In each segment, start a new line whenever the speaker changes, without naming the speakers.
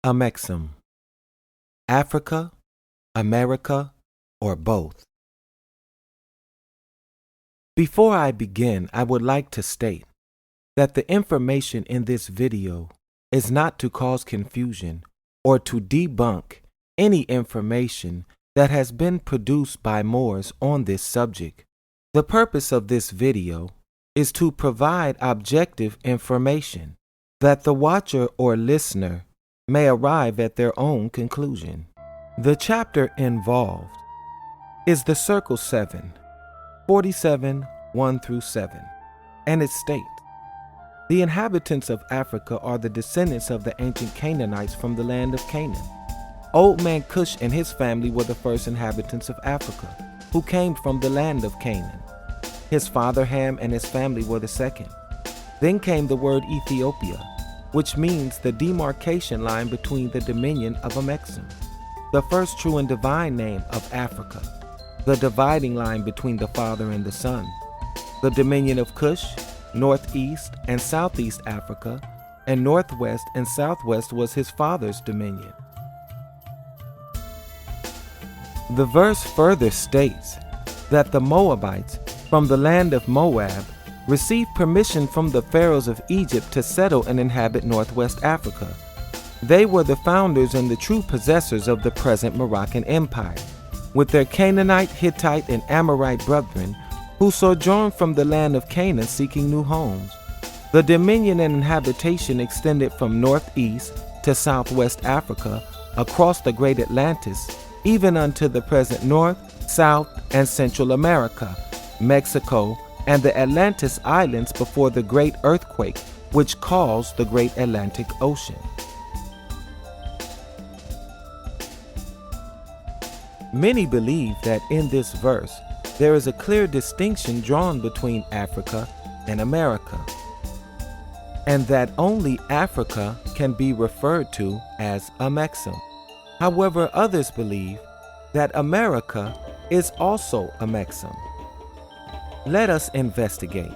Amexem, Africa, America, or both? Before I begin, I would like to state that the information in this video is not to cause confusion or to debunk any information that has been produced by Moors on this subject. The purpose of this video is to provide objective information that the watcher or listener may arrive at their own conclusion. The chapter involved is the Circle 7, 47, 1 through 7, and it states, "The inhabitants of Africa are the descendants of the ancient Canaanites from the land of Canaan. Old man Cush and his family were the first inhabitants of Africa, who came from the land of Canaan. His father Ham and his family were the second. Then came the word Ethiopia, which means the demarcation line between the dominion of Amexem, the first true and divine name of Africa, the dividing line between the Father and the Son, the dominion of Cush, northeast and southeast Africa, and northwest and southwest was his father's dominion." The verse further states that the Moabites from the land of Moab received permission from the pharaohs of Egypt to settle and inhabit northwest Africa. They were the founders and the true possessors of the present Moroccan Empire, with their Canaanite, Hittite, and Amorite brethren who sojourned from the land of Canaan seeking new homes. The dominion and inhabitation extended from northeast to southwest Africa across the great Atlantis, even unto the present North, South, and Central America, Mexico, and the Atlantis Islands before the great earthquake which caused the great Atlantic Ocean. Many believe that in this verse there is a clear distinction drawn between Africa and America, and that only Africa can be referred to as Amexem. However, others believe that America is also Amexem. Let us investigate.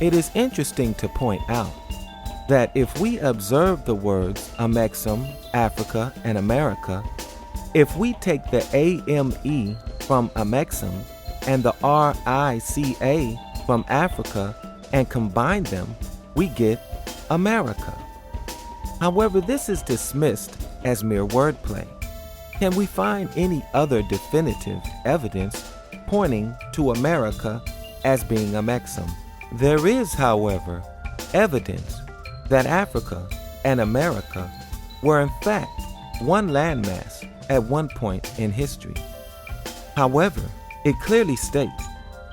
It is interesting to point out that if we observe the words Amexem, Africa, and America, if we take the AME from Amexem and the RICA from Africa and combine them, we get America. However, this is dismissed as mere wordplay. Can we find any other definitive evidence pointing to America as being Amexem? There is, however, evidence that Africa and America were in fact one landmass at one point in history. However, it clearly states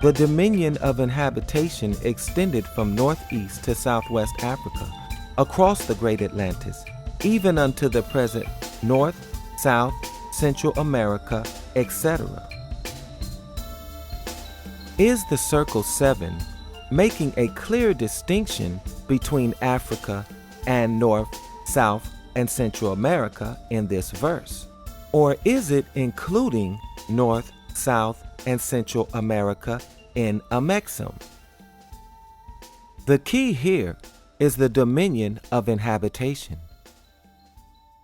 the dominion of inhabitation extended from northeast to southwest Africa, across the great Atlantis, even unto the present North, South, Central America, etc. Is the Circle 7 making a clear distinction between Africa and North, South, and Central America in this verse? Or is it including North, South, and Central America in Amexem? The key here is the dominion of inhabitation.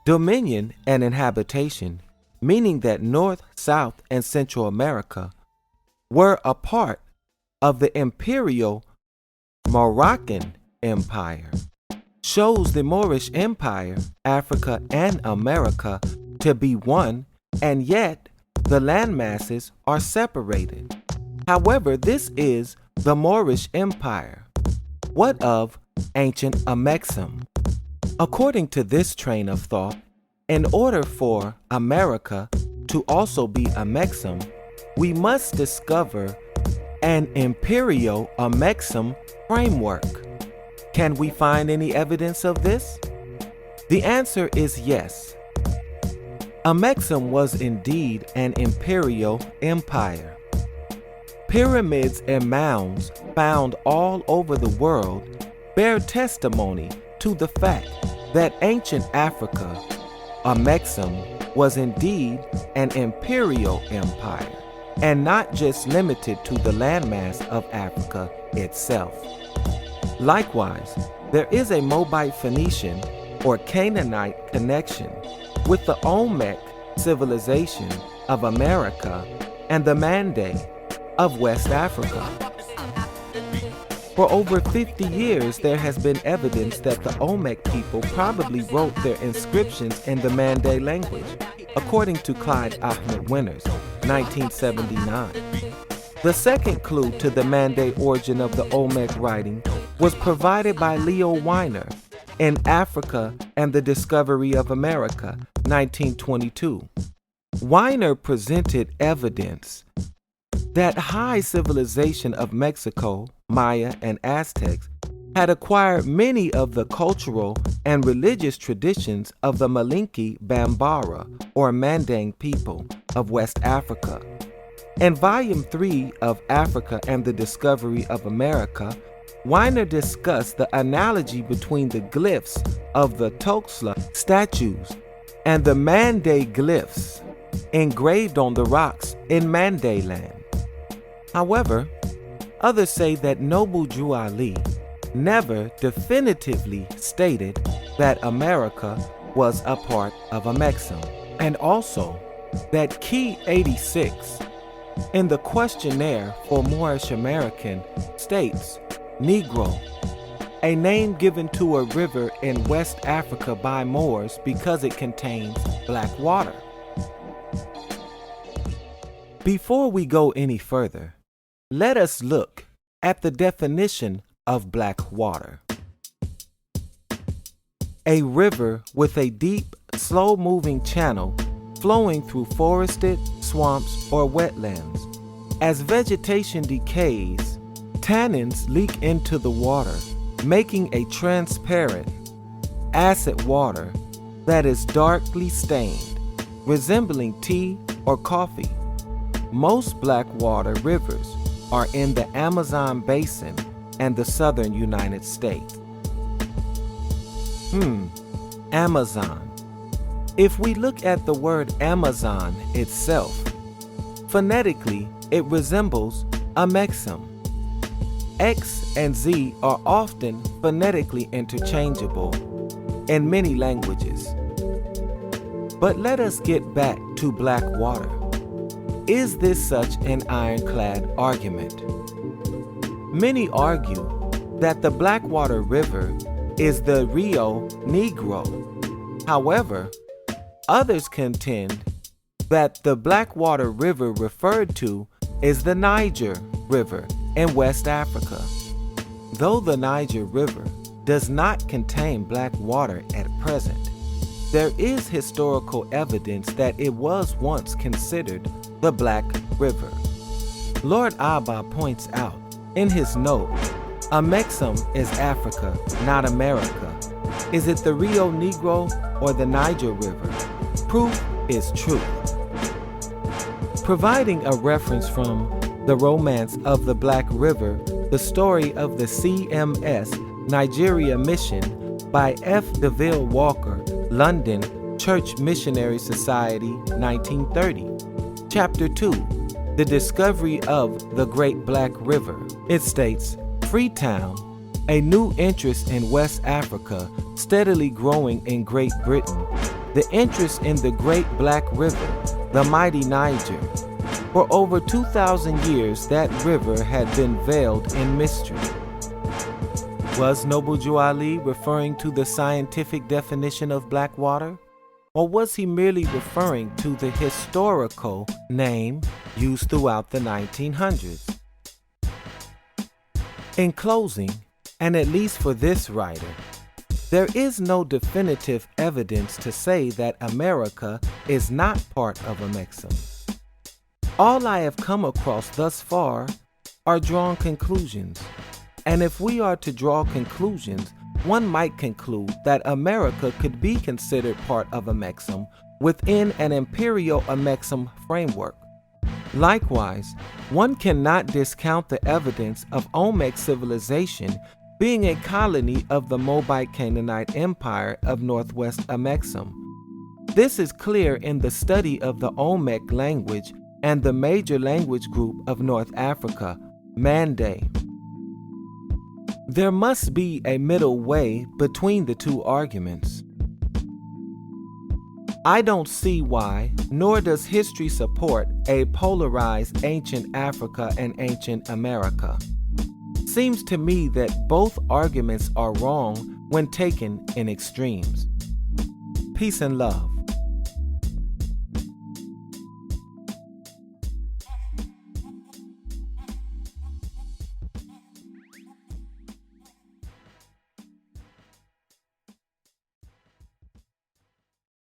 Dominion and inhabitation, meaning that North, South, and Central America were a part of the imperial Moroccan Empire, shows the Moorish Empire, Africa and America, to be one, and yet the landmasses are separated. However, this is the Moorish Empire. What of ancient Amexem? According to this train of thought, in order for America to also be Amexem, we must discover an imperial Amexem framework. Can we find any evidence of this? The answer is yes. Amexem was indeed an imperial empire. Pyramids and mounds found all over the world bear testimony to the fact that ancient Africa, Amexem, was indeed an imperial empire, and not just limited to the landmass of Africa itself. Likewise, there is a Moabite Phoenician or Canaanite connection with the Olmec civilization of America and the Mande of West Africa. For over 50 years, there has been evidence that the Olmec people probably wrote their inscriptions in the Mande language, according to Clyde Ahmed Winters, 1979. The second clue to the Mande origin of the Olmec writing was provided by Leo Weiner in Africa and the Discovery of America, 1922. Weiner presented evidence that high civilization of Mexico, Maya, and Aztecs had acquired many of the cultural and religious traditions of the Malinke Bambara or Mandang people of West Africa. In Volume 3 of Africa and the Discovery of America, Weiner discussed the analogy between the glyphs of the Toxla statues and the Mande glyphs engraved on the rocks in Mande land. However, others say that Noble Drew Ali never definitively stated that America was a part of Amexem, and also that Key 86 in the questionnaire for Moorish American states Negro, a name given to a river in West Africa by Moors because it contains black water. Before we go any further, let us look at the definition of black water. A river with a deep, slow-moving channel flowing through forested, swamps, or wetlands. As vegetation decays, tannins leak into the water, making a transparent, acid water that is darkly stained, resembling tea or coffee. Most black water rivers are in the Amazon basin and the southern United States. Amazon. If we look at the word Amazon itself, phonetically it resembles Amexem. X and Z are often phonetically interchangeable in many languages. But let us get back to black water. Is this such an ironclad argument? Many argue that the Blackwater River is the Rio Negro. However, others contend that the Blackwater River referred to is the Niger River in West Africa. Though the Niger River does not contain black water at present, there is historical evidence that it was once considered the Black River. Lord ABBA points out in his note, Amexem is Africa, not America. Is it the Rio Negro or the Niger River? Proof is truth. Providing a reference from The Romance of the Black River, the story of the CMS Nigeria Mission by F. DeVille Walker, London, Church Missionary Society, 1930. Chapter 2, The Discovery of the Great Black River. It states, Freetown, a new interest in West Africa, steadily growing in Great Britain. The interest in the Great Black River, the mighty Niger. For over 2,000 years, that river had been veiled in mystery. Was Noble Drew Ali referring to the scientific definition of black water? Or was he merely referring to the historical name used throughout the 1900s? In closing, and at least for this writer, there is no definitive evidence to say that America is not part of Amexem. All I have come across thus far are drawn conclusions, and if we are to draw conclusions, one might conclude that America could be considered part of Amexem within an imperial Amexem framework. Likewise, one cannot discount the evidence of Olmec civilization being a colony of the Moabite Canaanite Empire of Northwest Amexem. This is clear in the study of the Olmec language and the major language group of North Africa, Mande. There must be a middle way between the two arguments. I don't see why, nor does history support a polarized ancient Africa and ancient America. Seems to me that both arguments are wrong when taken in extremes. Peace and love.